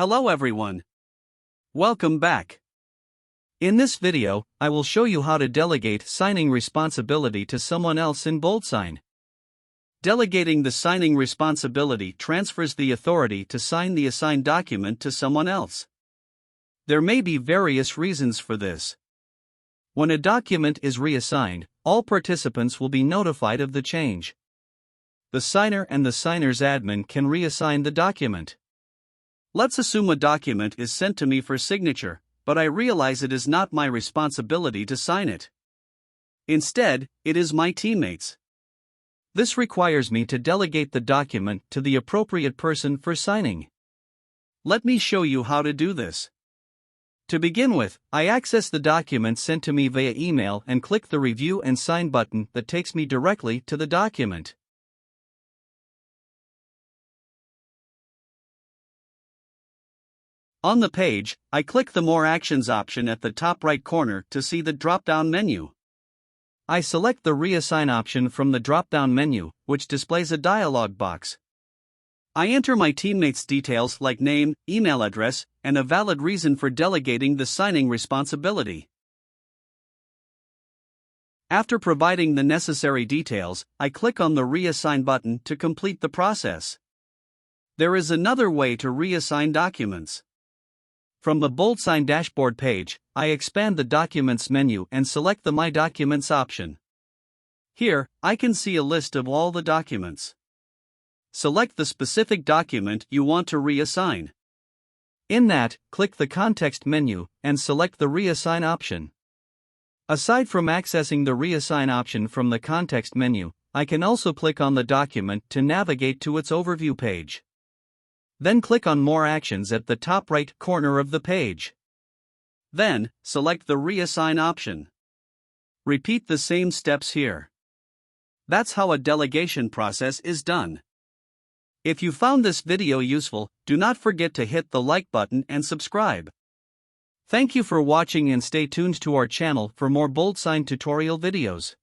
Hello everyone. Welcome back. In this video, I will show you how to delegate signing responsibility to someone else in BoldSign. Delegating the signing responsibility transfers the authority to sign the assigned document to someone else. There may be various reasons for this. When a document is reassigned, all participants will be notified of the change. The signer and the signer's admin can reassign the document. Let's assume a document is sent to me for signature, but I realize it is not my responsibility to sign it. Instead, it is my teammates'. This requires me to delegate the document to the appropriate person for signing. Let me show you how to do this. To begin with, I access the document sent to me via email and click the Review and Sign button that takes me directly to the document. On the page, I click the More Actions option at the top right corner to see the drop-down menu. I select the Reassign option from the drop-down menu, which displays a dialog box. I enter my teammates' details like name, email address, and a valid reason for delegating the signing responsibility. After providing the necessary details, I click on the Reassign button to complete the process. There is another way to reassign documents. From the BoldSign dashboard page, I expand the Documents menu and select the My Documents option. Here, I can see a list of all the documents. Select the specific document you want to reassign. In that, click the Context menu and select the Reassign option. Aside from accessing the Reassign option from the Context menu, I can also click on the document to navigate to its overview page. Then click on More Actions at the top right corner of the page. Then, select the Reassign option. Repeat the same steps here. That's how a delegation process is done. If you found this video useful, do not forget to hit the like button and subscribe. Thank you for watching and stay tuned to our channel for more BoldSign tutorial videos.